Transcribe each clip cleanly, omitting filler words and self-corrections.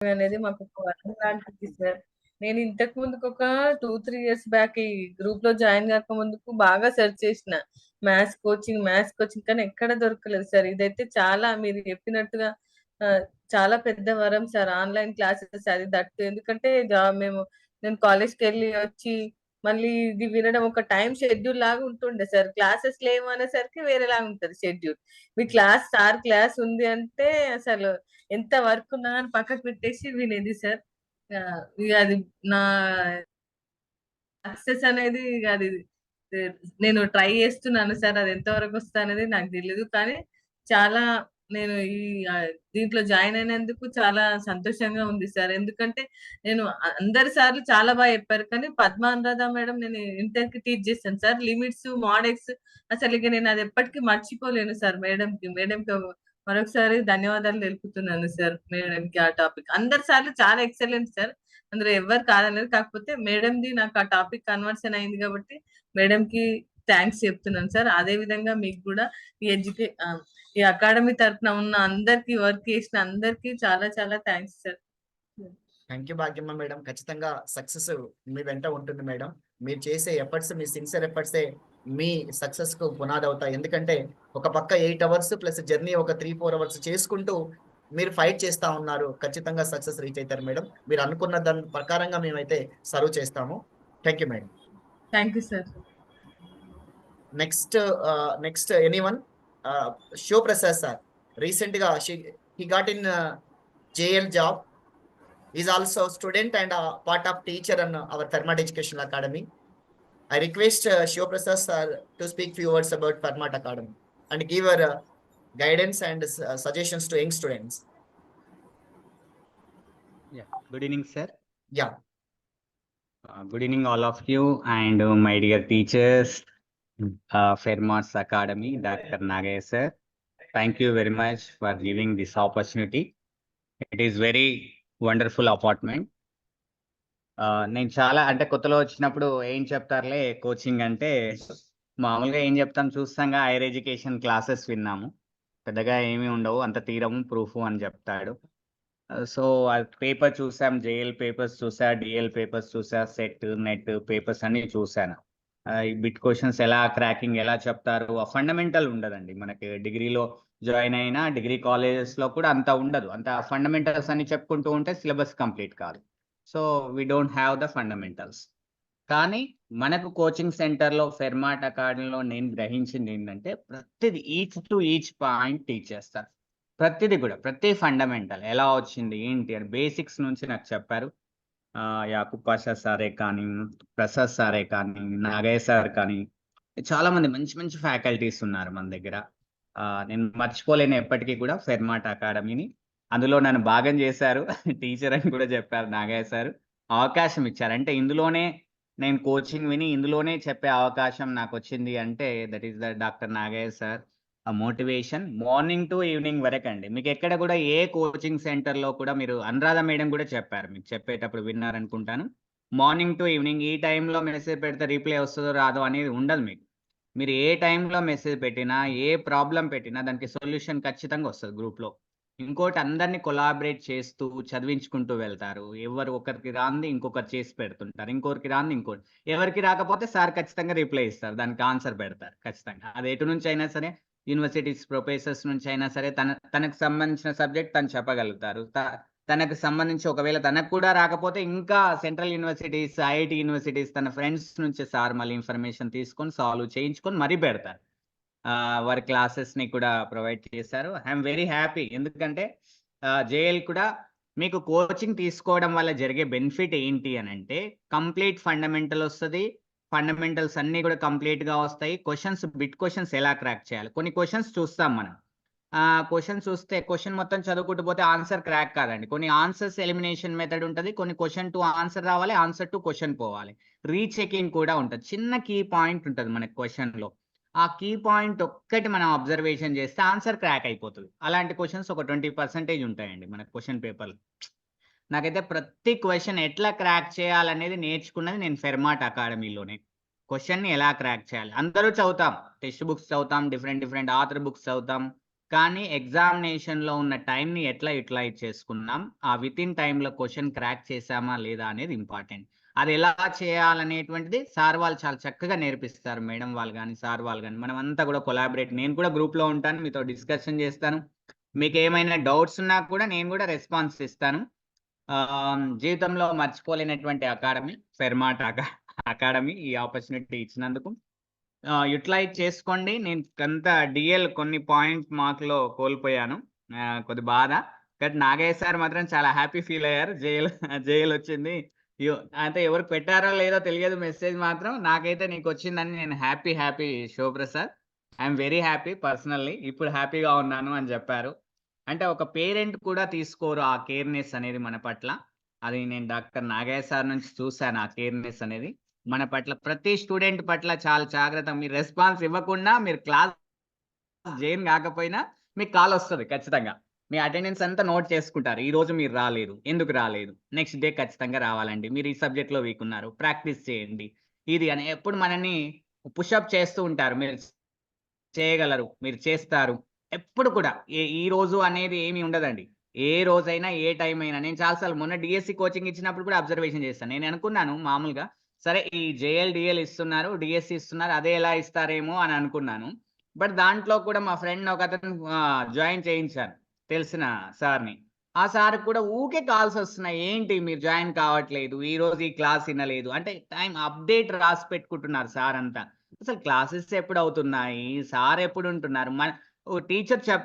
అనేది మాకొక వరం లాంటిది సార్. నేను ఇంతకు ముందుకొక 2, 3 ఇయర్స్ బ్యాక్ ఈ గ్రూప్‌లో జాయిన్ గాక ముందుకు బాగా సెర్చ్ చేసిన. మ్యాథ్స్ కోచింగ్ కానీ ఎక్కడ దొరకలేదు సార్. ఇదైతే చాలా మీరు చెప్పినట్టుగా ఆహ్, చాలా పెద్ద వరం సార్. ఆన్‌లైన్ క్లాసెస్ అది దట్టు ఎందుకంటే నేను కాలేజ్‌కెళ్ళి వచ్చి మళ్ళీ ఇది వినడం ఒక టైమ్ షెడ్యూల్ లాగా ఉంటుండే సార్. క్లాసెస్ లేవు అనేసరికి వేరేలాగా ఉంటది షెడ్యూల్. మీ సార్ క్లాస్ ఉంది అంటే అసలు ఎంత వర్క్ ఉన్నా గాని పక్కకు పెట్టేసి వినేది సార్. ఇగ అది నా సక్సెస్ అనేది ఇగ అది ఎ నేను ట్రై చేస్తున్నాను సార్. అది ఎంతవరకు వస్తదనేది నాకు తెలీదు. కానీ చాలా నేను దీంట్లో జాయిన్ అయినందుకు చాలా సంతోషంగా ఉంది సార్. ఎందుకంటే నేను అందరి సార్లు చాలా చెప్పారు. కానీ పద్మ అనురాధ మేడం నేను ఇంటర్‌కి టీచ్ చేశాను సార్. లిమిట్స్, మోడెక్స్ అసలిక నేను అది ఎప్పటికి మర్చిపోలేను సార్ మేడంకి. మేడంకి మరొకసారి ధన్యవాదాలు తెలుపుతున్నాను సార్ మేడంకి ఆ టాపిక్. అందరి సార్లు చాలా ఎక్సలెంట్ సార్. అందులో ఎవ్వరు కాదనలేదు. కాకపోతే మేడంది నాకు ఆ టాపిక్ కన్వర్షన్ అయింది కాబట్టి మేడంకి థాంక్స్ చెప్తున్నాను సార్. అదే విధంగా మీకు గూడా ఈ అకాడమీ తరపున ఉన్న అందరికి వర్క్ చేసిన అందరికి చాలా చాలా thanks sir. Thank you Bhagyamma madam. ఖచ్చితంగా సక్సెస్ మీ వెంట ఉంటుంది మేడం. మీరు చేసే ఎఫర్ట్స్, మీ సిన్సియర్ ఎఫర్ట్సే మీ సక్సెస్‌కు పునాదవుతాయి. ఎందుకంటే ఒక పక్క 8 అవర్స్ ప్లస్ జర్నీ ఒక 3, 4 అవర్స్ చేసుకుంటూ మీరు ఫైట్ చేస్తా ఉన్నారు. ఖచ్చితంగా సక్సెస్ రీచ్ అయితారు మేడం. మీరు అనుకున్న దాని ప్రకారంగా మేమైతే సర్వ్ చేస్తాము. Thank you madam. Thank you sir. Next anyone? Shivaprasad sir. రీసెంట్‌గా he got in JL job. Is also student and part of teacher in our Fermat Educational Academy. I request Shiva Prasad sir to speak few words about Fermat Academy and give her guidance and suggestions to young students. Yeah. Good evening, sir. Yeah. Good evening, all of you, and my dear teachers, Fermat's Academy, Dr. Nagaya sir. Thank you very much for giving this opportunity. It is very wonderful apartment. నేను చాలా అంటే కొత్తలో వచ్చినప్పుడు ఏం చెప్తారులే coaching అంటే మామూలుగా ఏం చెప్తాం చూస్తాంగా హైయర్ ఎడ్యుకేషన్ క్లాసెస్ విన్నాము. పెద్దగా ఏమీ ఉండవు, అంత థీరము ప్రూఫ్ అని చెప్తాడు. సో పేపర్ చూసాం, జేఎల్ పేపర్స్ చూసా, డిఎల్ పేపర్స్ చూసా, సెట్, నెట్ పేపర్స్ అన్ని చూసాను. ఈ బిట్ క్వశ్చన్స్ ఎలా క్రాకింగ్ ఎలా చెప్తారు, ఆ ఫండమెంటల్ ఉండదండి. మనకి డిగ్రీలో జాయిన్ అయినా డిగ్రీ కాలేజెస్లో కూడా అంత ఉండదు. అంత ఫండమెంటల్స్ అని చెప్పుకుంటూ ఉంటే సిలబస్ కంప్లీట్ కాదు. So we don't have the fundamentals. కానీ మనకు కోచింగ్ సెంటర్లో ఫెర్మాట్ అకాడమీలో నేను గ్రహించింది ఏంటంటే ప్రతిది each to each point teach చేస్తారు. ప్రతిది కూడా ప్రతి ఫండమెంటల్ ఎలా వచ్చింది ఏంటి అని బేసిక్స్ నుంచి నాకు చెప్పారు. యాకూబ్ పాషా సారే కానీ, ప్రసాద్ సారే కానీ, నాగయ్య సార్ కానీ, చాలా మంది మంచి మంచి ఫ్యాకల్టీస్ ఉన్నారు మన దగ్గర. నేను మర్చిపోలేను ఎప్పటికీ కూడా ఫెర్మాట్ అకాడమీని. అందులో నన్ను భాగం చేశారు. టీచర్ అని కూడా చెప్పారు నాగయ్య సార్. అవకాశం ఇచ్చారు. అంటే ఇందులోనే నేను కోచింగ్ విని ఇందులోనే చెప్పే అవకాశం నాకు వచ్చింది అంటే that is the doctor Nagaiah sir motivation. Morning to evening వరకండి. మీకు ఎక్కడ కూడా ఏ కోచింగ్ సెంటర్‌లో కూడా మీరు అనురాధ మేడం కూడా చెప్పారు. మీకు చెప్పేటప్పుడు విన్నారనుకుంటాను. మార్నింగ్ టు ఈవినింగ్ ఈ టైంలో మెసేజ్ పెడితే రిప్లై వస్తదో రాదో అనేది ఉండదు మీకు. మీరు ఏ టైంలో మెసేజ్ పెట్టినా, ఏ ప్రాబ్లమ్ పెట్టినా దానికి సొల్యూషన్ ఖచ్చితంగా వస్తది గ్రూప్‌లో. ఇంకోటి అందరిని కొలాబరేట్ చేస్తూ చదివించుకుంటూ వెళ్తారు. ఒకరికి రానిది ఇంకొకరు చేసి పెడుతుంటారు. ఇంకొకరికి రానిది ఇంకోటి. ఎవరికి రాకపోతే సార్ ఖచ్చితంగా రిప్లై ఇస్తారు. దానికి ఆన్సర్ పెడతారు ఖచ్చితంగా. అది ఎటు నుంచి అయినా సరే యూనివర్సిటీస్ ప్రొఫెసర్స్ నుంచి అయినా సరే తనకు సంబంధించిన సబ్జెక్ట్ తను చెప్పగలుగుతారు. తనకు సంబంధించి ఒకవేళ తనకు కూడా రాకపోతే ఇంకా సెంట్రల్ యూనివర్సిటీస్, ఐఐటీ యూనివర్సిటీస్ తన ఫ్రెండ్స్ నుంచి సార్ మళ్ళీ ఇన్ఫర్మేషన్ తీసుకొని సాల్వ్ చేయించుకొని మరీ పెడతారు. వారి క్లాసెస్‌ని కూడా ప్రొవైడ్ చేశారు. I'm very happy. ఎందుకంటే జేఎల్ కూడా మీకు కోచింగ్ తీసుకోవడం వల్ల జరిగే బెనిఫిట్ ఏంటి అనంటే కంప్లీట్ ఫండమెంటల్ వస్తది. ఫండమెంటల్స్ అన్నీ కూడా కంప్లీట్‌గా వస్తాయి. బిట్ క్వెషన్స్ ఎలా క్రాక్ చేయాలి. కొన్ని క్వెషన్స్ చూస్తాం మనం. క్వెషన్ చూస్తే క్వెషన్ మొత్తం చదువుకుంటూ పోతే ఆన్సర్ క్రాక్ కాదండి. కొన్ని ఆన్సర్స్ ఎలిమినేషన్ మెథడ్ ఉంటది. కొన్ని క్వెషన్ టు ఆన్సర్ రావాలి. ఆన్సర్ టు క్వెషన్ పోవాలి. రీచెకింగ్ కూడా ఉంటది. చిన్న కీ పాయింట్ ఉంటది మనకి క్వెషన్‌లో. ఆ కీ పాయింట్ ఒక్కటి మనం అబ్జర్వేషన్ చేస్తే ఆన్సర్ క్రాక్ అయిపోతది. అలాంటి క్వెషన్స్ ఒక 20% ఉంటాయండి మన క్వెషన్ పేపర్‌లో. నాకైతే ప్రతి క్వెషన్ ఎట్లా క్రాక్ చేయాలనేది నేర్చుకున్నది నేను ఫెర్మాట్ అకాడమీలోనే. క్వెషన్‌ని ఎలా క్రాక్ చేయాలి. అందరూ చదువుతాం. టెక్స్ట్ బుక్స్ చదువుతాం. డిఫరెంట్ ఆథర్ బుక్స్ చదువుతాం. కానీ ఎగ్జామినేషన్‌లో ఉన్న టైంని ఎట్లా యుటిలైజ్ చేసుకున్నాం, ఆ వితిన్ టైమ్‌లో క్వెషన్ క్రాక్ చేశామా లేదా అనేది ఇంపార్టెంట్. అది ఎలా చేయాలనేటువంటిది సార్ వాళ్ళు చాలా చక్కగా నేర్పిస్తారు. మేడం వాళ్ళు గాని, సార్ వాళ్ళు గాని. మనమంతా కూడా కొలాబరేట్ నేను కూడా గ్రూప్‌లో ఉంటాను. మీతో డిస్కషన్ చేస్తాను. మీకేమైనా డౌట్స్ ఉన్నా కూడా నేను కూడా రెస్పాన్స్ ఇస్తాను. జీవితంలో మర్చిపోలేనటువంటి అకాడమీ ఫెర్మాట్ అకాడమీ ఈ ఆపర్చునిటీ ఇచ్చినందుకు. యుటిలైజ్ చేసుకోండి. నేను డిఎల్ కొన్ని పాయింట్ మార్క్‌లో కోల్పోయాను. కొద్ది బాధ. బట్ నాగయ్య సార్ మాత్రం చాలా హ్యాపీ ఫీల్ అయ్యారు. జేఎల్ వచ్చింది. అంటే ఎవరికి పెట్టారో లేదో తెలియదు మెసేజ్ మాత్రం. నాకైతే నీకొచ్చిందని నేను happy Shivaprasad. I'm very happy personally. ఇప్పుడు హ్యాపీగా ఉన్నాను అని చెప్పారు. అంటే ఒక పేరెంట్ కూడా తీసుకోరు ఆ కేర్‌నెస్ అనేది మన పట్ల. అది నేను డాక్టర్ నాగయ్య సార్ నుంచి చూసాను ఆ కేర్‌నెస్ అనేది. మన పట్ల ప్రతి స్టూడెంట్ పట్ల చాలా జాగ్రత్త. మీరు రెస్పాన్స్ ఇవ్వకుండా మీరు క్లాస్ జైన్ కాకపోయినా మీకు కాల్ వస్తది ఖచ్చితంగా. మీ అటెండెన్స్ అంతా నోట్ చేసుకుంటారు. ఈరోజు మీరు రాలేదు. ఎందుకు రాలేదు? నెక్స్ట్ డే ఖచ్చితంగా రావాలండి. మీరు ఈ సబ్జెక్ట్‌లో వీక్ ఉన్నారు. ప్రాక్టీస్ చేయండి. ఇది అని ఎప్పుడు మనల్ని పుషప్ చేస్తూ ఉంటారు. మీరు చేయగలరు. మీరు చేస్తారు. ఎప్పుడు కూడా ఈ రోజు అనేది ఏమి ఉండదండి. ఏ రోజైనా, ఏ టైం అయినా నేను చాలా సార్లు మొన్న డీఎస్సీ కోచింగ్ ఇచ్చినప్పుడు కూడా అబ్జర్వేషన్ చేశాను. నేను అనుకున్నాను మామూలుగా సరే ఈ జేఎల్, డీఎల్ ఇస్తున్నారు, డీఎస్సీ ఇస్తున్నారు. అదే ఎలా ఇస్తారేమో అని అనుకున్నాను. బట్ దాంట్లో కూడా మా ఫ్రెండ్ ఒకతను జాయిన్ చేయించాను. తెలిసిన సార్‌ని. ఆ సార్‌కి కూడా ఊకే కాల్స్ వస్తున్నాయి. ఏంటి మీరు జాయిన్ కావట్లేదు. ఈరోజు ఈ క్లాస్ ఇనలేదు. అంటే టైం అప్డేట్ రాసి పెట్టుకుంటున్నారు సార్ అంతా. అసలు క్లాసెస్ ఎప్పుడవుతున్నాయి? సార్ ఎప్పుడుంటున్నారు?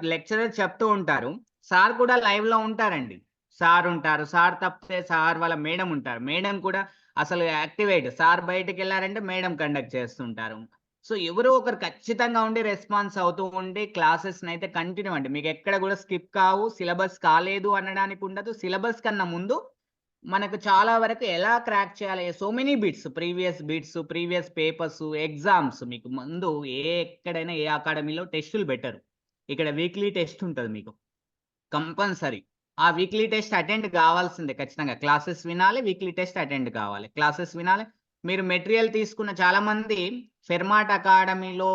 లెక్చరర్ చెప్తూ ఉంటారు. సార్ కూడా లైవ్‌లో ఉంటారండి. సార్ ఉంటారు. సార్ తప్పితే సార్ వాళ్ళ మేడం ఉంటారు. మేడం కూడా అసలు యాక్టివేట్. సార్ బయటికెళ్లారంటే మేడం కండక్ట్ చేస్తుంటారు. సో, ఎవరో ఒకరు ఖచ్చితంగా ఉండి రెస్పాన్స్ అవుతూ ఉండి క్లాసెస్‌నైతే కంటిన్యూ అండి. మీకెక్కడ కూడా స్కిప్ కావు. సిలబస్ కాలేదు అనడానికి ఉండదు. సిలబస్ కన్నా ముందు మనకు చాలా వరకు ఎలా క్రాక్ చేయాలి? So many bits, previous papers, exams మీకు ముందు ఎక్కడైనా ఏ అకాడమీలో టెస్టులు బెట్టరు. ఇక్కడ వీక్లీ టెస్ట్ ఉంటది మీకు. కంపల్సరీ. ఆ వీక్లీ టెస్ట్ అటెండ్ కావాల్సిందే ఖచ్చితంగా. క్లాసెస్ వినాలి. వీక్లీ టెస్ట్ అటెండ్ కావాలి. క్లాసెస్ వినాలి. మీరు మెటీరియల్ తీసుకున్న చాలామంది ఫెర్మాట్ అకాడమీలో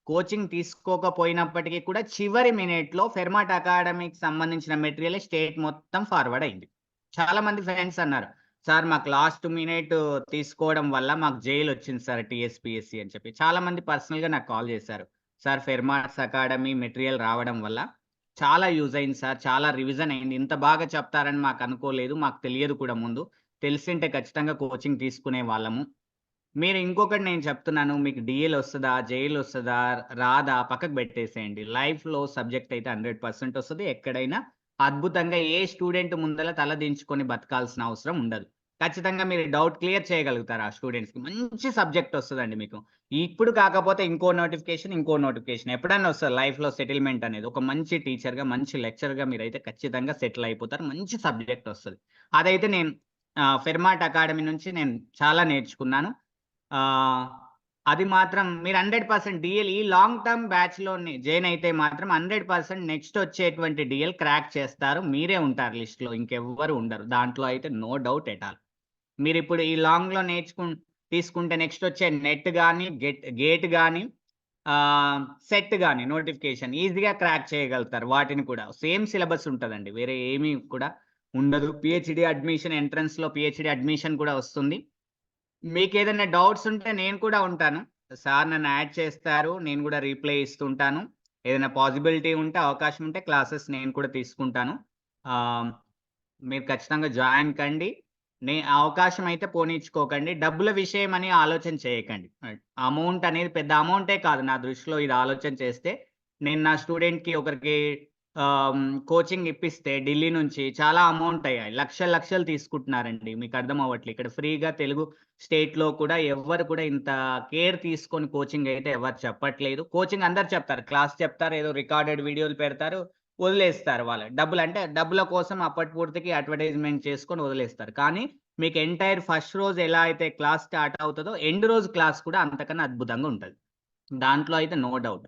కోచింగ్ తీసుకోకపోయినప్పటికీ కూడా చివరి మినిట్‌లో ఫెర్మాట్ అకాడమీకి సంబంధించిన మెటీరియల్ స్టేట్ మొత్తం ఫార్వర్డ్ అయింది. చాలామంది ఫ్రెండ్స్ అన్నారు. సార్ మాకు లాస్ట్ మినిట్ తీసుకోవడం వల్ల మాకు జైల్ వచ్చింది సార్ టీఎస్‌పీఎస్‌సీ అని చెప్పి. చాలామంది పర్సనల్‌గా నాకు కాల్ చేశారు. సార్ ఫెర్మాట్స్ అకాడమీ మెటీరియల్ రావడం వల్ల చాలా యూజ్ అయింది సార్. చాలా రివిజన్ అయింది. ఇంత బాగా చెప్తారని మాకు అనుకోలేదు. మాకు తెలియదు కూడా ముందు. తెలిసుంటే ఖచ్చితంగా కోచింగ్ తీసుకునే వాళ్ళము. మీరు ఇంకొకటి నేను చెప్తున్నాను. మీకు డీఎల్ వస్తదా? జేఎల్ వస్తదా? రాదా? పక్కకు పెట్టేసేయండి. లైఫ్‌లో సబ్జెక్ట్ అయితే 100% వస్తది. ఎక్కడైనా అద్భుతంగా ఏ స్టూడెంట్ ముందల తల దించుకొని బతకాల్సిన అవసరం ఉండదు. ఖచ్చితంగా మీరు డౌట్ క్లియర్ చేయగలుగుతారు ఆ స్టూడెంట్స్‌కి. మంచి సబ్జెక్ట్ వస్తదండి మీకు. ఇప్పుడు కాకపోతే ఇంకో నోటిఫికేషన్ ఎప్పుడైనా వస్తది లైఫ్‌లో సెటిల్‌మెంట్ అనేది. ఒక మంచి టీచర్‌గా, మంచి లెక్చరర్‌గా మీరైతే ఖచ్చితంగా సెటిల్ అయిపోతారు. మంచి సబ్జెక్ట్ వస్తది. అదైతే నేను ఫెర్మాట్ అకాడమీ నుంచి నేను చాలా నేర్చుకున్నాను. ఆహ్, అది మాత్రం మీరు 100% డీఎల్ ఈ లాంగ్ టర్మ్ బ్యాచ్‌లోని జాయిన్ అయితే మాత్రం 100% నెక్స్ట్ వచ్చేటువంటి డీఎల్ క్రాక్ చేస్తారు. మీరే ఉంటారు లిస్ట్‌లో. ఇంకెవ్వరు ఉండరు. దాంట్లో అయితే నో డౌట్ ఎట్ ఆల్. మీరిప్పుడు ఈ లాంగ్‌లో తీసుకుంటే నెక్స్ట్ వచ్చే నెట్ గాని, గేట్ గాని, సెట్ గాని నోటిఫికేషన్ ఈజీగా క్రాక్ చేయగలుగుతారు వాటిని కూడా. సేమ్ సిలబస్ ఉంటదండి. వేరే ఏమీ కూడా ఉండదు. పీహెచ్‌డీ అడ్మిషన్ ఎంట్రన్స్‌లో పీహెచ్‌డీ అడ్మిషన్ కూడా వస్తుంది. మీకేదైనా డౌట్స్ ఉంటే నేను కూడా ఉంటాను. సార్ నన్ను యాడ్ చేస్తారు. నేను కూడా రిప్లై ఇస్తుంటాను. ఏదైనా పాసిబిలిటీ ఉంటే, అవకాశం ఉంటే క్లాసెస్ నేను కూడా తీసుకుంటాను. ఆహ్, మీరు ఖచ్చితంగా జాయిన్ కండి. అవకాశం అయితే పోనిచ్చుకోకండి. డబ్బుల విషయం అని ఆలోచన చేయకండి. అమౌంట్ అనేది పెద్ద అమౌంటే కాదు నా దృష్టిలో ఇది ఆలోచన చేస్తే. నేను నా స్టూడెంట్‌కి ఒకరికి కోచింగ్ ఇప్పిస్తే ఢిల్లీ నుంచి చాలా అమౌంట్ అయ్యాయి. లక్షలు తీసుకుంటున్నారండి. మీకు అర్థం అవ్వట్లే. ఇక్కడ ఫ్రీగా తెలుగు స్టేట్‌లో కూడా ఎవ్వరు కూడా ఇంత కేర్ తీసుకొని కోచింగ్ అయితే ఎవరు చెప్పట్లేదు. కోచింగ్ అందరూ చెప్తారు. క్లాస్ చెప్తారు. ఏదో రికార్డెడ్ వీడియోలు పెడతారు. వదిలేస్తారు వాళ్ళు. డబ్బుల కోసం అప్పటి పూర్తికి అడ్వర్టైజ్‌మెంట్ చేసుకొని వదిలేస్తారు. కానీ మీకు ఎంటైర్ ఫస్ట్ రోజు ఎలా అయితే క్లాస్ స్టార్ట్ అవుతదో, ఎండ్ రోజు క్లాస్ కూడా అంతకన్నా అద్భుతంగా ఉంటది. దాంట్లో అయితే నో డౌట్.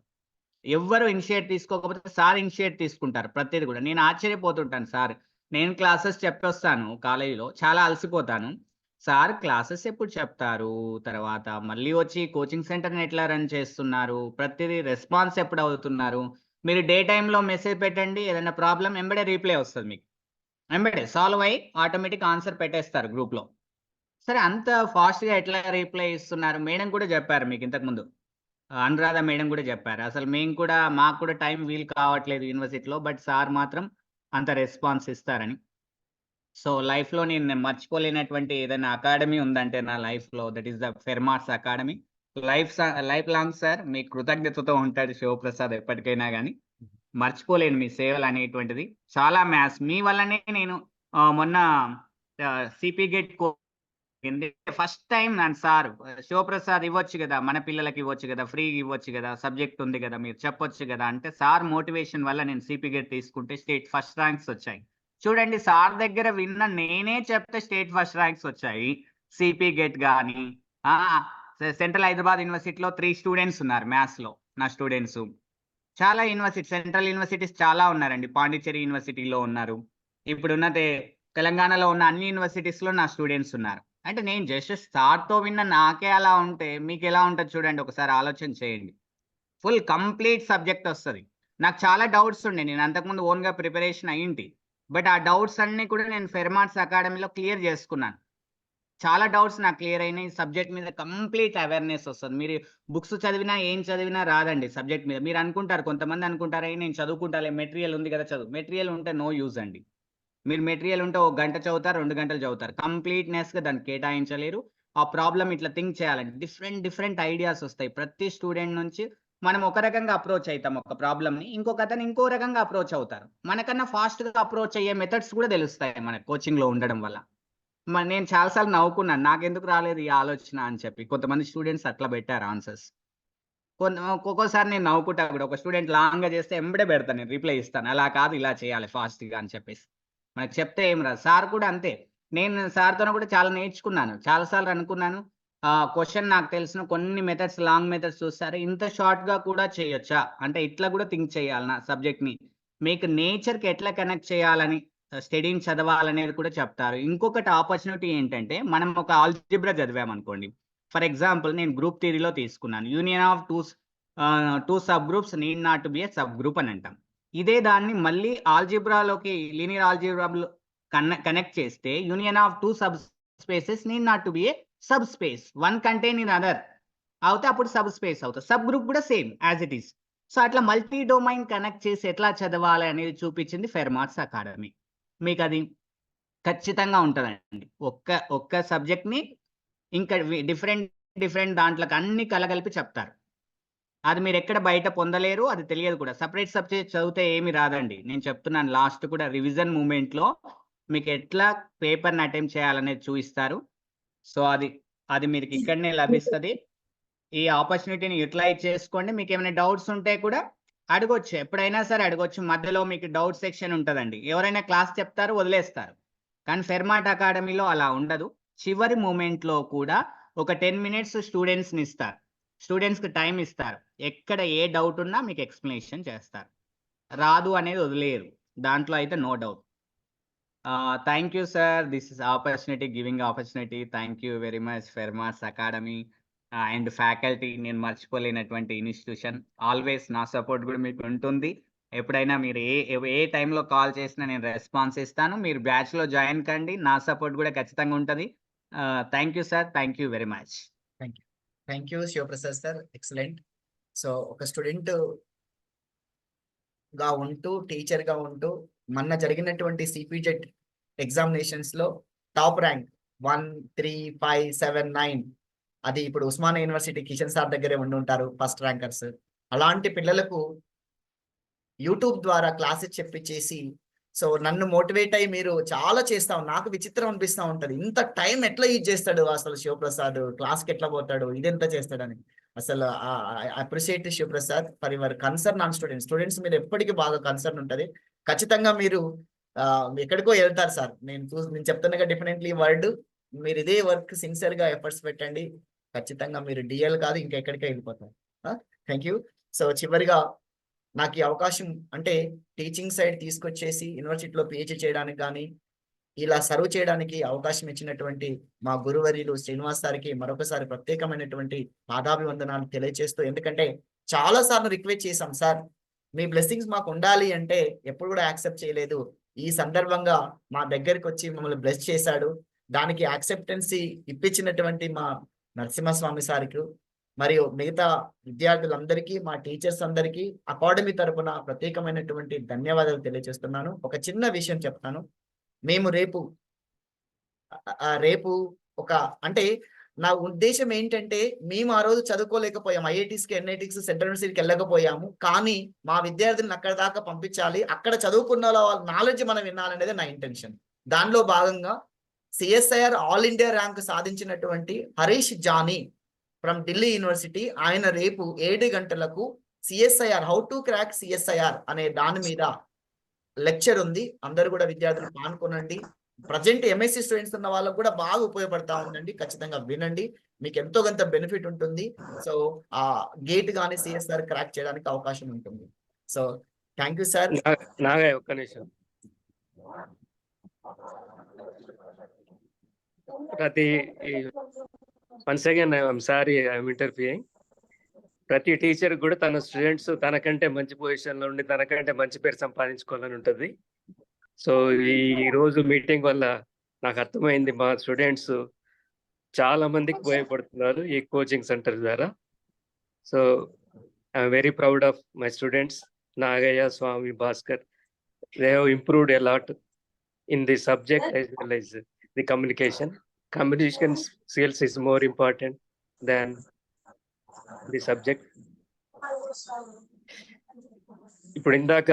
ఎవ్వరు ఇనిషియేట్ తీసుకోకపోతే సార్ ఇనిషియేట్ తీసుకుంటారు ప్రతీది గూడా. నేను ఆశ్చర్యపోతుంటాను సార్. నేను క్లాసెస్ చెప్పొస్తాను కాలేజీలో. చాలా అలసిపోతాను. సార్ క్లాసెస్ ఎప్పుడు చెప్తారు? తర్వాత మళ్ళీ వచ్చి కోచింగ్ సెంటర్‌ని ఎట్లా రన్ చేస్తున్నారు? ప్రతిదీ రెస్పాన్స్ ఎప్పుడవుతున్నారు? మీరు డే టైమ్‌లో మెసేజ్ పెట్టండి. ఏదైనా ప్రాబ్లమ్ ఎంబడే రీప్లై వస్తది మీకు. ఎంబడే సాల్వ్ అయ్యి ఆటోమేటిక్ ఆన్సర్ పెట్టేస్తారు గ్రూప్‌లో. సరే అంత ఫాస్ట్‌గా ఎట్లా రిప్లై ఇస్తున్నారు? మేడం కూడా చెప్పారు మీకు ఇంతకుముందు. అనురాధ మేడం కూడా చెప్పారు. అసలు మేము కూడా మాకు కూడా టైం వీలు కావట్లేదు యూనివర్సిటీలో. బట్ సార్ మాత్రం అంత రెస్పాన్స్ ఇస్తారని. సో లైఫ్‌లో నేను మర్చిపోలేనటువంటి ఏదైనా అకాడమీ ఉందంటే నా లైఫ్‌లో that is the Fermat's academy. Life long sir మీకు కృతజ్ఞతతో ఉంటాడు శివప్రసాద్ ఎప్పటికైనా గాని. మర్చిపోలేను మీ సేవలు అనేటువంటిది. చాలా మ్యాథ్స్ మీ వల్లనే నేను మొన్న సిపి గేట్ ఫస్ట్ టైం నన్ను సార్ శివప్రసాద్ ఇవ్వచ్చు కదా, మన పిల్లలకి ఇవ్వచ్చు కదా, ఫ్రీ ఇవ్వచ్చు కదా, సబ్జెక్ట్ ఉంది కదా, మీరు చెప్పొచ్చు కదా అంటే సార్ మోటివేషన్ వల్ల నేను సిపి గేట్ తీసుకుంటే స్టేట్ ఫస్ట్ ర్యాంక్స్ వచ్చాయి. చూడండి సార్ దగ్గర విన్న నేనే చెప్తే స్టేట్ ఫస్ట్ ర్యాంక్స్ వచ్చాయి. సిపి గేట్ గాని సెంట్రల్ హైదరాబాద్ యూనివర్సిటీలో 3 స్టూడెంట్స్ ఉన్నారు మ్యాథ్స్ లో నా స్టూడెంట్స్. చాలా యూనివర్సిటీ సెంట్రల్ యూనివర్సిటీస్ చాలా ఉన్నారండి. పాండిచ్చేరి యూనివర్సిటీలో ఉన్నారు. ఇప్పుడున్న తెలంగాణలో ఉన్న అన్ని యూనివర్సిటీస్ లో నా స్టూడెంట్స్ ఉన్నారు. అంటే నేను జస్ట్ సార్‌తో విన్న నాకే అలా ఉంటే మీకెలా ఉంటది చూడండి, ఒకసారి ఆలోచన చేయండి. ఫుల్ కంప్లీట్ సబ్జెక్ట్ వస్తది. నాకు చాలా డౌట్స్ ఉండే. నేను అంతకుముందు ఓన్‌గా ప్రిపరేషన్ అయ్యింటి. బట్ ఆ డౌట్స్ అన్నీ కూడా నేను ఫెర్మాట్స్ అకాడమీలో క్లియర్ చేసుకున్నాను. చాలా డౌట్స్ నాకు క్లియర్ అయినాయి. సబ్జెక్ట్ మీద కంప్లీట్ అవేర్‌నెస్ వస్తది. మీరు బుక్స్ చదివినా, ఏం చదివినా రాదండి సబ్జెక్ట్ మీద. మీరు అనుకుంటారు, కొంతమంది అనుకుంటారు, నేను చదువుకుంటాలే మెటీరియల్ ఉంది కదా చదువు. మెటీరియల్ ఉంటే నో యూజ్ అండి. మీరు మెటీరియల్ ఉంటే ఒక గంట చదువుతారు, 2 గంటలు చదువుతారు. కంప్లీట్‌నెస్‌గా దాన్ని కేటాయించలేరు. ఆ ప్రాబ్లమ్ ఇట్లా థింక్ చేయాలండి. డిఫరెంట్ ఐడియాస్ వస్తాయి. ప్రతి స్టూడెంట్ నుంచి మనం ఒక రకంగా అప్రోచ్ అయితాం ఒక ప్రాబ్లమ్‌ని. ఇంకొకతను ఇంకో రకంగా అప్రోచ్ అవుతారు. మనకన్నా ఫాస్ట్‌గా అప్రోచ్ అయ్యే మెథడ్స్ కూడా తెలుస్తాయి మనకు కోచింగ్‌లో ఉండడం వల్ల. నేను చాలా సార్లు నవ్వుకున్నాను. నాకెందుకు రాలేదు ఈ ఆలోచన అని చెప్పి. కొంతమంది స్టూడెంట్స్ అట్లా పెట్టారు ఆన్సర్స్. ఒక్కొక్కసారి నేను నవ్వుకుంటా కూడా. ఒక స్టూడెంట్ లాంగ్‌గా చేస్తే ఎంబడే పెడతాను నేను రిప్లై ఇస్తాను. అలా కాదు ఇలా చేయాలి ఫాస్ట్‌గా అని చెప్పేసి. మనకు చెప్తే ఏం రాదు. సార్ కూడా అంతే. నేను సార్‌తోని కూడా చాలా నేర్చుకున్నాను. చాలా సార్లు అనుకున్నాను. క్వెషన్ నాకు తెలిసిన కొన్ని మెథడ్స్ లాంగ్ మెథడ్స్ చూస్తే ఇంత షార్ట్‌గా కూడా చేయొచ్చా? అంటే ఇట్లా కూడా థింక్ చేయాలి నా సబ్జెక్ట్‌ని. మీకు నేచర్‌కి ఎట్లా కనెక్ట్ చేయాలని స్టడీని చదవాలనేది కూడా చెప్తారు. ఇంకొకటి ఆపర్చునిటీ ఏంటంటే మనం ఒక ఆల్జీబ్రా చదివామనుకోండి. ఫర్ ఎగ్జాంపుల్ నేను గ్రూప్ థియరీలో తీసుకున్నాను. Union of 2 sub groups need not to be a subgroup అని అంటాం. ఇదే దాన్ని మళ్ళీ ఆల్జీబ్రాలోకి లీనియర్ ఆల్జీబ్రాలో కనెక్ట్ చేస్తే union of 2 sub spaces need not to be a sub space. One contain in other అవుతే అప్పుడు సబ్ స్పేస్ అవుతుంది. సబ్ గ్రూప్ కూడా same as it is. So అట్లా మల్టీ డొమైన్ కనెక్ట్ చేసి ఎట్లా చదవాలి అనేది చూపించింది ఫెర్మాట్స్ అకాడమీ. మీకు అది ఖచ్చితంగా ఉంటదండి. ఒక్క సబ్జెక్ట్‌ని ఇంకా డిఫరెంట్ దాంట్లోకి అన్ని కలగలిపి చెప్తారు. అది మీరెక్కడ బయట పొందలేరు. అది తెలియదు కూడా. సెపరేట్ సబ్జెక్ట్ చదివితే ఏమి రాదండి. నేను చెప్తున్నాను లాస్ట్ కూడా రివిజన్ మూమెంట్‌లో మీకు ఎట్లా పేపర్‌ని అటెంప్ట్ చేయాలనేది చూయిస్తారు. సో అది మీకు ఇక్కడనే లభిస్తది. ఈ ఆపర్చునిటీని యుటిలైజ్ చేసుకోండి. మీకేమైనా డౌట్స్ ఉంటే కూడా అడగొచ్చు. ఎప్పుడైనా సరే అడగొచ్చు. మధ్యలో మీకు డౌట్ సెక్షన్ ఉంటదండి. ఎవరైనా క్లాస్ చెప్తారు, వదిలేస్తారు. కానీ ఫెర్మాట్ అకాడమీలో అలా ఉండదు. చివరి మూమెంట్‌లో కూడా ఒక 10 మినిట్స్ స్టూడెంట్స్‌ని ఇస్తారు. స్టూడెంట్స్‌కి టైమ్ ఇస్తారు. ఎక్కడ ఏ డౌట్ ఉన్నా మీకు ఎక్స్‌ప్లనేషన్ చేస్తారు. రాదు అనేది వదిలేయరు. దాంట్లో అయితే no doubt. Thank you sir. This is giving opportunity. Thank you very much Fermat's academy and faculty. నేను మర్చిపోలేనటువంటి ఇన్‌స్టిట్యూషన్. ఆల్వేస్ నా సపోర్ట్ కూడా మీకు ఉంటుంది. ఎప్పుడైనా మీరు ఏ టైంలో కాల్ చేసినా నేను రెస్పాన్స్ ఇస్తాను. మీరు బ్యాచ్‌లో జాయిన్ కండి. నా సపోర్ట్ కూడా ఖచ్చితంగా ఉంటది. Thank you sir. Thank you very much. Thank you Shivaprasad sir. Excellent. So ఒక స్టూడెంట్ గా ఉంటూ టీచర్ గా ఉంటూ మొన్న జరిగినటువంటి సిపిజెడ్ ఎగ్జామినేషన్స్ లో టాప్ ర్యాంక్ 1, 3, 5, 7, 9 అది ఇప్పుడు ఉస్మానియా యూనివర్సిటీ కిషన్ సార్ దగ్గరే ఉండి ఉంటారు ఫస్ట్ ర్యాంకర్స్. అలాంటి పిల్లలకు యూట్యూబ్ ద్వారా క్లాసెస్ చెప్పించేసి సో నన్ను మోటివేట్ అయ్యి మీరు చాలా చేస్తాం. నాకు విచిత్రం అనిపిస్తూ ఉంటది. ఇంత టైం ఎట్లా యూజ్ చేస్తాడు అసలు శివప్రసాద్, క్లాస్కి ఎట్లా పోతాడు, ఇదెంత చేస్తాడని. అసలు appreciate Shivaprasad for your concern on students మీద ఎప్పటికీ బాగా కన్సర్న్ ఉంటది. ఖచ్చితంగా మీరు ఎక్కడికో వెళ్తారు సార్. నేను చెప్తున్నాగా డెఫినెట్లీ వర్డ్. మీరు ఇదే వర్క్ సిన్సియర్ గా ఎఫర్ట్స్ పెట్టండి. ఖచ్చితంగా మీరు డిఎల్ కాదు ఇంకా ఎక్కడికే వెళ్ళిపోతారు. Thank you. సో చివరిగా నాకు ఈ అవకాశం అంటే టీచింగ్ సైడ్ తీసుకొచ్చేసి యూనివర్సిటీలో పిహెచ్డి చేయడానికి కానీ ఇలా సర్వ్ చేయడానికి అవకాశం ఇచ్చినటువంటి మా గురువర్యులు శ్రీనివాస్ సార్కి మరొకసారి ప్రత్యేకమైనటువంటి పాదాభివందనాలు తెలియజేస్తూ, ఎందుకంటే చాలా సార్లు రిక్వెస్ట్ చేశాం సార్ మీ బ్లెస్సింగ్స్ మాకు ఉండాలి అంటే ఎప్పుడు కూడా యాక్సెప్ట్ చేయలేదు. ఈ సందర్భంగా మా దగ్గరికి వచ్చి మమ్మల్ని బ్లెస్ చేశాడు. దానికి యాక్సెప్టెన్సీ ఇప్పించినటువంటి మా నరసింహస్వామి సార్కి మరియు మిగతా విద్యార్థులందరికీ, మా టీచర్స్ అందరికీ అకాడమీ తరపున ప్రత్యేకమైనటువంటి ధన్యవాదాలు తెలియజేస్తున్నాను. ఒక చిన్న విషయం చెప్తాను. మేము రేపు ఒక అంటే నా ఉద్దేశం ఏంటంటే, మేము ఆ రోజు చదువుకోలేకపోయాము, ఐఐటీస్కి, ఎన్ఐటీస్, సెంట్రల్ యూనివర్సిటీకి వెళ్ళకపోయాము. కానీ మా విద్యార్థులను అక్కడ దాకా పంపించాలి, అక్కడ చదువుకున్న వాళ్ళ నాలెడ్జ్ మనం వినాలనేది నా ఇంటెన్షన్. దానిలో భాగంగా సిఎస్ఐఆర్ ఆల్ ఇండియా ర్యాంక్ సాధించినటువంటి హరీష్ జానీ ఫ్రమ్ ఢిల్లీ యూనివర్సిటీ, ఆయన రేపు 7 గంటలకు CSIR how to crack CSIR అనే దాని మీద లెక్చర్ ఉంది. అందరూ కూడా విద్యార్థులు పాల్గొనండి. ప్రజెంట్ ఎంఎస్సి స్టూడెంట్స్ ఉన్న వాళ్ళకు కూడా బాగా ఉపయోగపడతా ఉందండి. ఖచ్చితంగా వినండి, మీకు ఎంతో కొంత బెనిఫిట్ ఉంటుంది. సో ఆ గేట్ కానీ సిఎస్ఆర్ క్రాక్ చేయడానికి అవకాశం ఉంటుంది. So thank you sir. Nagaiah ఒక్క నిమిషం. Once again I'm sorry, I'm interfering. ప్రతి టీచర్ కూడా తన స్టూడెంట్స్ తనకంటే మంచి పొజిషన్లో ఉండి తనకంటే మంచి పేరు సంపాదించుకోవాలని ఉంటుంది. సో ఈ రోజు మీటింగ్ వల్ల నాకు అర్థమైంది, మా స్టూడెంట్స్ చాలా మందికి ఉపయోగపడుతున్నారు ఈ కోచింగ్ సెంటర్ ద్వారా. So I'm very proud of my students, Nagaiah, Swamy, Bhaskar. They have improved a lot in the subject as well as the communication. Communication skills is more important than the subject. ఇప్పుడు ఇందాక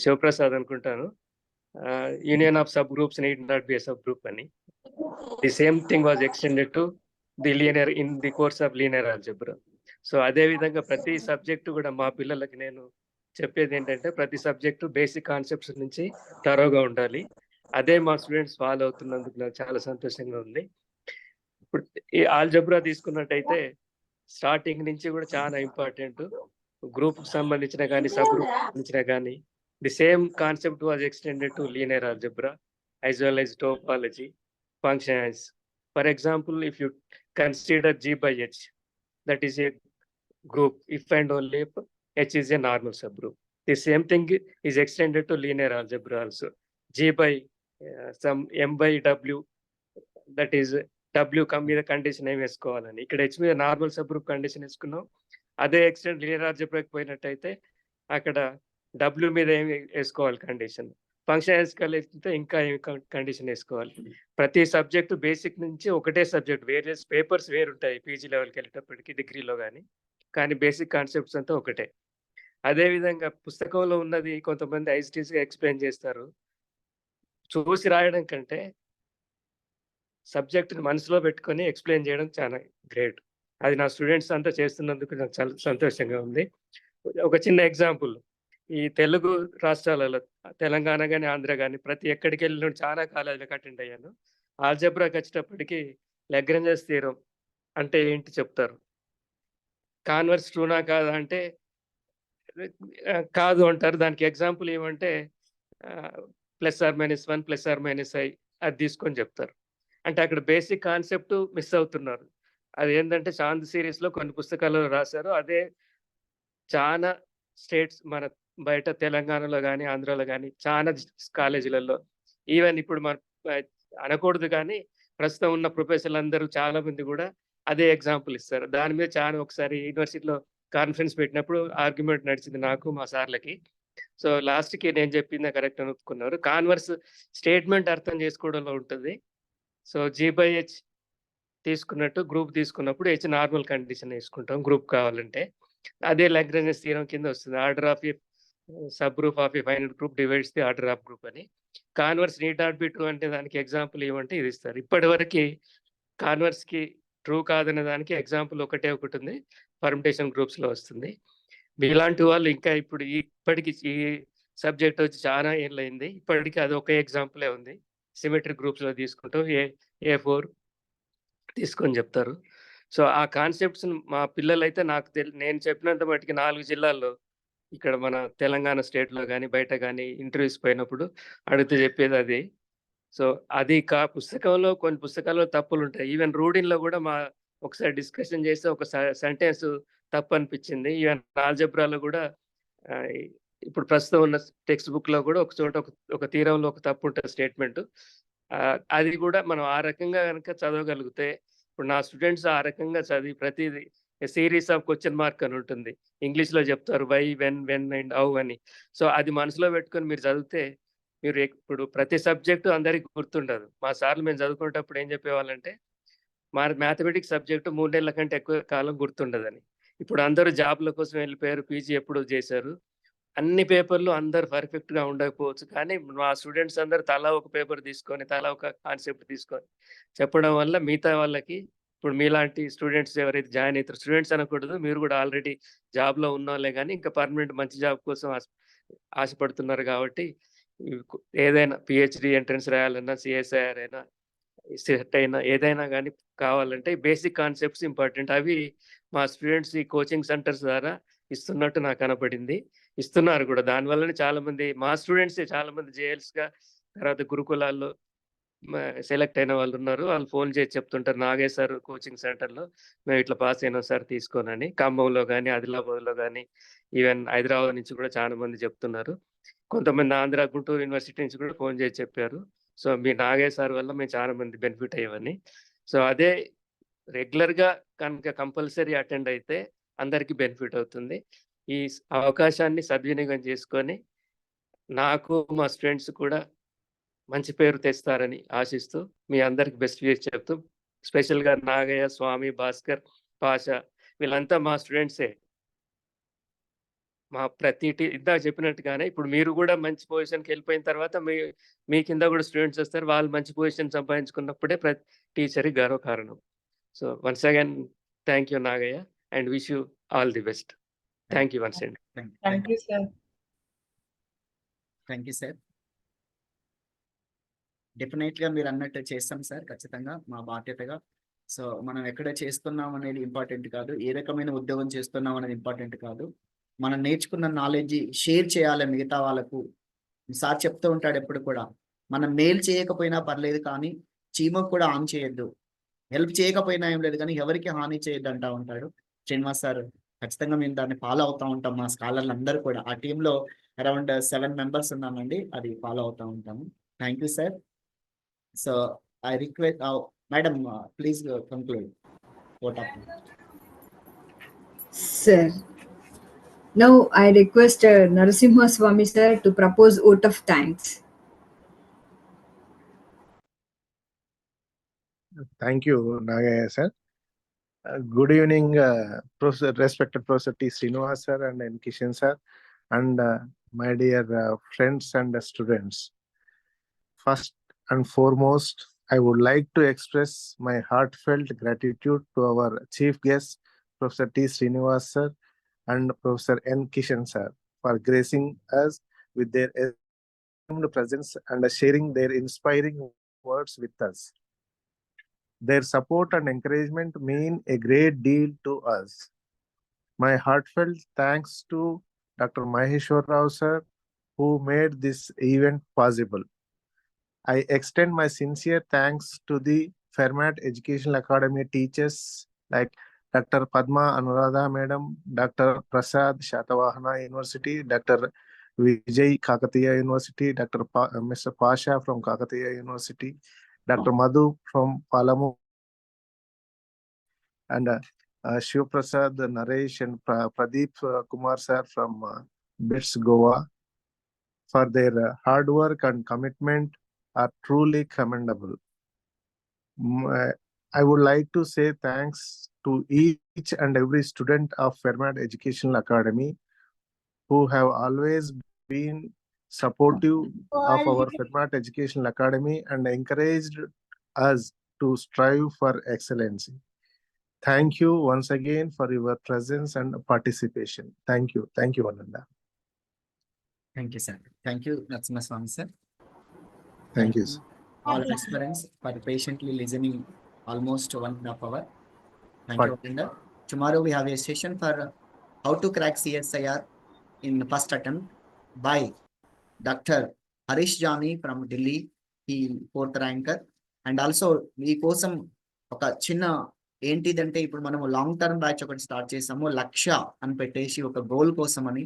శివప్రసాద్ అనుకుంటాను, union of subgroups need not be a subgroup అని. The same thing was extended to the linear in the course of linear algebra. So అదే విధంగా ప్రతి subject కూడా మా పిల్లలకి నేను చెప్పేది ఏంటంటే, ప్రతి సబ్జెక్టు బేసిక్ కాన్సెప్ట్స్ నుంచి తరోగా ఉండాలి. అదే మా స్టూడెంట్స్ ఫాలో అవుతున్నందుకు నాకు చాలా సంతోషంగా ఉంది. ఇప్పుడు ఈ ఆల్జబ్రా తీసుకున్నట్టయితే స్టార్టింగ్ నుంచి కూడా చాలా ఇంపార్టెంట్. గ్రూప్ సంబంధించిన కానీ సబ్ గ్రూప్ సంబంధించిన కానీ the same concept was extended to linear algebra as well as topology, functions. For example, if you consider G by H, that is a group if and only if H is a normal subgroup. The same thing is extended to linear algebra also. G by some M by W, that is W మీద condition ఏమి వేసుకోవాలని, ఇక్కడ H మీద normal sub group condition వేసుకున్నాం. అదే extend linear ఆల్జీబ్రాకి పోయినట్టయితే అక్కడ W మీద ఏమి వేసుకోవాలి కండిషన్, ఫంక్షన్ కలిగితే ఇంకా ఏమి కండిషన్ వేసుకోవాలి. ప్రతి సబ్జెక్టు బేసిక్ నుంచి ఒకటే సబ్జెక్ట్, వేరియస్ పేపర్స్ వేరుంటాయి పీజీ లెవెల్కి వెళ్ళేటప్పటికి, డిగ్రీలో కానీ బేసిక్ కాన్సెప్ట్స్ అంతా ఒకటే. అదేవిధంగా పుస్తకంలో ఉన్నది కొంతమంది ఐసిటీస్గా ఎక్స్ప్లెయిన్ చేస్తారు, చూసి రాయడం కంటే సబ్జెక్ట్ని మనసులో పెట్టుకొని ఎక్స్ప్లెయిన్ చేయడం చాలా గ్రేట్. అది నా స్టూడెంట్స్ అంతా చేస్తున్నందుకు నాకు చాలా సంతోషంగా ఉంది. ఒక చిన్న ఎగ్జాంపుల్, ఈ తెలుగు రాష్ట్రాలలో తెలంగాణ కానీ ఆంధ్ర కానీ ప్రతి ఎక్కడికి వెళ్ళిన చాలా కాలేజీలకు అటెండ్ అయ్యాను. ఆల్జబ్రాకి వచ్చేటప్పటికి లగ్రాంజెస్ థియరం అంటే ఏంటి చెప్తారు, కాన్వర్స్ ట్రూనా కాదా అంటే కాదు అంటారు. దానికి ఎగ్జాంపుల్ ఏమంటే +or-1 +or-i అది తీసుకొని చెప్తారు. అంటే అక్కడ బేసిక్ కాన్సెప్ట్ మిస్ అవుతున్నారు. అది ఏంటంటే చాంద్ సిరీస్లో కొన్ని పుస్తకాలలో రాశారు. అదే చాలా స్టేట్స్ మన బయట తెలంగాణలో కానీ ఆంధ్రాలో కానీ చాలా కాలేజీలలో, ఈవెన్ ఇప్పుడు మన అనకూడదు కానీ ప్రస్తుతం ఉన్న ప్రొఫెసర్లు అందరూ చాలా మంది కూడా అదే ఎగ్జాంపుల్ ఇస్తారు. దాని మీద చాలా ఒకసారి యూనివర్సిటీలో కాన్ఫరెన్స్ పెట్టినప్పుడు ఆర్గ్యుమెంట్ నడిచింది నాకు మా సార్లకి. సో లాస్ట్కి నేను చెప్పిందే కరెక్ట్ అని ఒప్పుకున్నారు. కాన్వర్స్ స్టేట్మెంట్ అర్థం చేసుకోవడంలో ఉంటుంది. సో G/H తీసుకున్నట్టు గ్రూప్ తీసుకున్నప్పుడు H నార్మల్ కండిషన్ వేసుకుంటాం గ్రూప్ కావాలంటే. అదే లాగ్రాంజెస్ థియరం కింద వస్తుంది. Order of a subgroup of a finite group divides the order of group అని. Converse need not be true అంటే దానికి ఎగ్జాంపుల్ ఏమంటే ఇది ఇస్తారు. ఇప్పటివరకు కాన్వర్స్కి ట్రూ కాదనే దానికి ఎగ్జాంపుల్ ఒకటే ఒకటి ఉంది, పర్ముటేషన్ గ్రూప్స్లో వస్తుంది. ఇలాంటి వాళ్ళు ఇంకా ఇప్పటికి ఈ సబ్జెక్ట్ వచ్చి చాలా ఏళ్ళైంది, ఇప్పటికీ అది ఒక ఎగ్జాంపులే ఉంది. సిమెట్రిక్ గ్రూప్స్లో తీసుకుంటాం, A4 తీసుకొని చెప్తారు. సో ఆ కాన్సెప్ట్స్ మా పిల్లలు అయితే నేను చెప్పినంత మటుకి 4 జిల్లాల్లో, ఇక్కడ మన తెలంగాణ స్టేట్లో కానీ బయట కానీ ఇంటర్వ్యూస్ పోయినప్పుడు అడిగితే చెప్పేది అది. సో అది పుస్తకంలో కొన్ని పుస్తకాల్లో తప్పులు ఉంటాయి. ఈవెన్ రూడింగ్లో కూడా ఒకసారి డిస్కషన్ చేస్తే ఒక సెంటెన్స్ తప్పు అనిపించింది. ఈవెన్ ఆల్జబ్రాలో కూడా ఇప్పుడు ప్రస్తుతం ఉన్న టెక్స్ట్ బుక్‌లో కూడా ఒక చోట ఒక తీరంలో ఒక తప్పు ఉంటది స్టేట్‌మెంట్. అది కూడా మనం ఆ రకంగా గనుక చదవగలిగితే, ఇప్పుడు నా స్టూడెంట్స్ ఆ రకంగా చదివి ప్రతీది సీరీస్ ఆఫ్ క్వెషన్ మార్క్ అని ఉంటుంది. ఇంగ్లీష్‌లో చెప్తారు వై, వెన్ అండ్ హౌ అని. సో, అది మనసులో పెట్టుకొని మీరు చదివితే మీరు ఇప్పుడు ప్రతి సబ్జెక్టు అందరికి గుర్తుండదు. మా సార్లు మేము చదువుకునేటప్పుడు ఏం చెప్పేవాళ్ళంటే, మ్యాథమెటిక్స్ సబ్జెక్ట్ 3 నెలల కంటే ఎక్కువ కాలం గుర్తుండదని. ఇప్పుడు అందరూ జాబ్‌ల కోసం వెళ్ళిపోయారు. పీజీ ఎప్పుడో చేశారు. అన్ని పేపర్‌లు అందరూ పర్ఫెక్ట్‌గా ఉండకపోవచ్చు. కానీ మా స్టూడెంట్స్ అందరూ తలా ఒక పేపర్ తీసుకొని, తలా ఒక కాన్సెప్ట్ తీసుకొని చెప్పడం వల్ల మిగతా వాళ్ళకి ఇప్పుడు మీలాంటి స్టూడెంట్స్ ఎవరైతే జాయిన్ అయితారో, స్టూడెంట్స్ అనకూడదు. మీరు కూడా ఆల్రెడీ జాబ్‌లో ఉన్నోళ్ళే గానీ, ఇంకా పర్మనెంట్ మంచి జాబ్ కోసం ఆశపడుతున్నారు కాబట్టి, ఏదైనా పీహెచ్‌డీ ఎంట్రన్స్ రాయాలన్నా, సీఎస్ఐఆర్ అయినా, సెట్ అయినా ఏదైనా గానీ కావాలంటే బేసిక్ కాన్సెప్ట్స్ ఇంపార్టెంట్. అవి మా స్టూడెంట్స్ ఈ కోచింగ్ సెంటర్స్ ద్వారా ఇస్తున్నట్టు నాకు కనపడింది. ఇస్తున్నారు కూడా. దానివల్లనే చాలామంది మా స్టూడెంట్సే చాలామంది జేఎల్స్‌గా తర్వాత గురుకులాల్లో సెలెక్ట్ అయిన వాళ్ళున్నారు. వాళ్ళు ఫోన్ చేసి చెప్తుంటారు. నాగేష్ సార్ కోచింగ్ సెంటర్‌లో మేము ఇట్లా పాస్ అయినాం సార్ తీసుకోనని. ఖమ్మంలో గానీ, ఆదిలాబాద్‌లో గానీ, ఈవెన్ హైదరాబాద్ నుంచి కూడా చాలా మంది చెప్తున్నారు. కొంతమంది ఆంధ్ర, గుంటూరు యూనివర్సిటీ నుంచి కూడా ఫోన్ చేసి చెప్పారు. సో, మీ నాగేష్ సార్ వల్ల మేము చాలా మంది బెనిఫిట్ అయ్యామని. సో, అదే రెగ్యులర్‌గా కనుక కంపల్సరీ అటెండ్ అయితే అందరికి బెనిఫిట్ అవుతుంది. ఈ అవకాశాన్ని సద్వినియోగం చేసుకొని, నాకు మా స్టూడెంట్స్ కూడా మంచి పేరు తెస్తారని ఆశిస్తూ, మీ అందరికి బెస్ట్ విషెస్ చెప్తూ, స్పెషల్‌గా నాగయ్య, స్వామి, భాస్కర్, పాషా వీళ్ళంతా మా స్టూడెంట్సే. మా ప్రతి ఇందాక చెప్పినట్టుగానే ఇప్పుడు మీరు గూడా మంచి పొజిషన్‌కెళ్ళిపోయిన తర్వాత మీ కింద గూడా స్టూడెంట్స్ వస్తారు. వాళ్ళు మంచి పొజిషన్ సంపాదించుకున్నప్పుడే ప్రతి టీచర్‌కి గర్వకారణం. So, once again thank you Nagaiah and wish you all the best. Thank you once again. Thank you sir. Thank you sir. డెఫినెట్‌గా మీరు అన్నట్టు చేస్తాం సార్ ఖచ్చితంగా మా బాధ్యతగా. సో, మనం ఎక్కడ చేస్తున్నాం అనేది ఇంపార్టెంట్ కాదు. ఏ రకమైన ఉద్యోగం చేస్తున్నాం అనేది ఇంపార్టెంట్ కాదు. మనం నేర్చుకున్న నాలెడ్జ్ షేర్ చేయాలి మిగతా వాళ్ళకు. సార్ చెప్తూ ఉంటాడు ఎప్పుడు కూడా. మనం మేలు చేయకపోయినా పర్లేదు కానీ చీమకు కూడా హాని చేయొద్దు. హెల్ప్ చేయకపోయినా ఏం లేదు కానీ ఎవరికి హాని చేయొద్దు అంటా ఉంటాడు శ్రీనివాస్ సార్. ఖచ్చితంగా మేము దాన్ని ఫాలో అవుతా ఉంటాం. మా స్కాలర్లు అందరూ కూడా ఆ టీంలో అరౌండ్ 7 మెంబర్స్ ఉన్నామండి. అది ఫాలో అవుతా ఉంటాము. Thank you sir. So I request madam please conclude. Vote of Sir, now I request Narasimha Swami sir to propose vote of thanks. Thank you, Nagaya sir. Good evening, respected Professor T. Srinivas sir and N. Kishan sir, and my dear friends and students. First and foremost, I would like to express my heartfelt gratitude to our chief guest, Professor T. Srinivas sir and Professor N. Kishan sir, for gracing us with their esteemed presence and sharing their inspiring words with us. Their support and encouragement mean a great deal to us. My heartfelt thanks to Dr. Maheshwar Rao sir, who made this event possible. I extend my sincere thanks to the Fairmat Educational Academy teachers like Dr. Padma Anuradha Madam, Dr. Prasad Shatavahana University, Dr. Vijay Kakatiya University, Mr. Pasha from Kakatiya University, Dr. Madhu from Palamu, and Shiv Prasad, Naresh, and Pradeep Kumar sir from BITS Goa, for their hard work and commitment are truly commendable. I would like to say thanks to each and every student of Fairmat Educational Academy who have always been supportive of our Fairmat Educational Academy and encouraged us to strive for excellency. Thank you once again for your presence and participation. Thank you. Thank you, Ananda. Thank you, sir. Thank you, Narasimha Swami sir. Thank you. All aspirants for patiently listening almost 1.5 hours. Thank you, Ananda. Tomorrow we have a session for how to crack CSIR in first attempt by Dr. Harish Jani from Delhi, he 4th ranker. And also మీ కోసం ఒక చిన్న ఏంటిదంటే ఇప్పుడు మనము long term batch ఒకటి start చేసాము. లక్ష్య అని పెట్టేసి ఒక గోల్ కోసం అని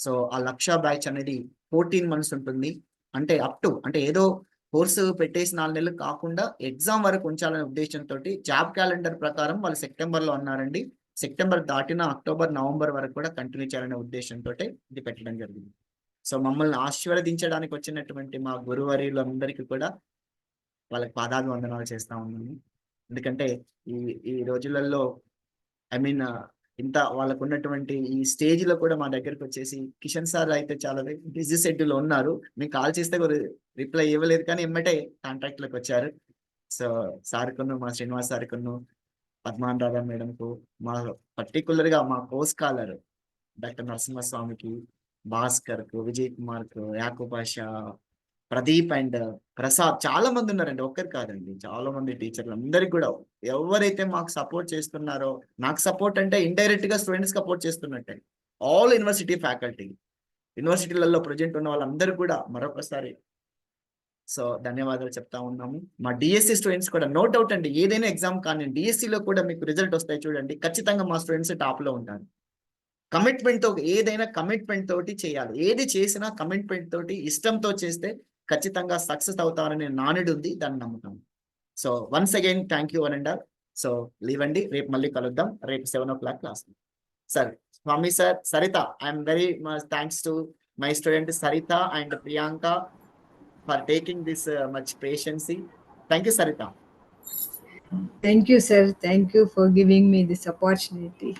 సో ఆ లక్ష బ్యాచ్ అనేది 14 months ఉంటుంది. అంటే అంటే ఏదో కోర్సు పెట్టేసి 4 నెలలు కాకుండా ఎగ్జామ్ వరకు ఉంచాలనే ఉద్దేశంతో జాబ్ క్యాలెండర్ ప్రకారం వాళ్ళు సెప్టెంబర్లో అన్నారండి. సెప్టెంబర్ దాటిన అక్టోబర్, నవంబర్ వరకు కూడా కంటిన్యూ చేయాలనే ఉద్దేశంతో ఇది పెట్టడం జరిగింది. సో మమ్మల్ని ఆశీర్వదించడానికి వచ్చినటువంటి మా గురువర్యులందరికీ కూడా వాళ్ళకి పాదాభివందనాలు చేస్తా ఉన్నాను. ఎందుకంటే ఈ రోజులలో ఇంత వాళ్ళకు ఉన్నటువంటి ఈ స్టేజ్ లో కూడా మా దగ్గరకు వచ్చేసి కిషన్ సార్ అయితే చాలా బిజీ షెడ్యూల్ ఉన్నారు. మేము కాల్ చేస్తే రిప్లై ఇవ్వలేదు, కానీ ఎమ్మటే కాంటాక్ట్ లోకి వచ్చారు. సో సార్కును, మా శ్రీనివాస్ సార్కును, పద్మాన్ రాధా మేడంకు, మా పర్టికులర్ గా మా కో స్కాలర్ డాక్టర్ నరసింహస్వామికి, భాస్కర్ కు, విజయ్ కుమార్ కు, యాకూబ్ పాషా, ప్రదీప్ అండ్ ప్రసాద్, చాలా మంది ఉన్నారండి, ఒక్కరు కాదండి, చాలా మంది టీచర్లు అందరికి కూడా ఎవరైతే మాకు సపోర్ట్ చేస్తున్నారో, నాకు సపోర్ట్ అంటే ఇండైరెక్ట్ గా స్టూడెంట్స్ సపోర్ట్ చేస్తున్నట్టే, ఆల్ యూనివర్సిటీ ఫ్యాకల్టీ, యూనివర్సిటీలలో ప్రజెంట్ ఉన్న వాళ్ళందరూ కూడా మరొకసారి సో ధన్యవాదాలు చెప్తా ఉన్నాము. మా డిఎస్సి స్టూడెంట్స్ కూడా నో డౌట్ అండి, ఏదైనా ఎగ్జామ్ కానీ డిఎస్సిలో కూడా మీకు రిజల్ట్ వస్తాయి చూడండి, ఖచ్చితంగా మా స్టూడెంట్స్ టాప్ లో ఉంటారు. కమిట్మెంట్ తో, ఏదైనా కమిట్మెంట్ తోటి చేయాలి, ఏది చేసినా కమిట్మెంట్ తోటి ఇష్టంతో చేస్తే ఖచ్చితంగా సక్సెస్ అవుతారనే నానుడి ఉంది, దాన్ని నమ్ముతాం. So once again thank you one and all. So leave అండి, రేపు మళ్ళీ కలుద్దాం, రేపు 7 o'clock class. Sir Swami sir, Saritha, I'm very much thanks to my student Saritha and Priyanka for taking this much patience. Thank you Saritha. Thank you, sir. Thank you for giving me this opportunity.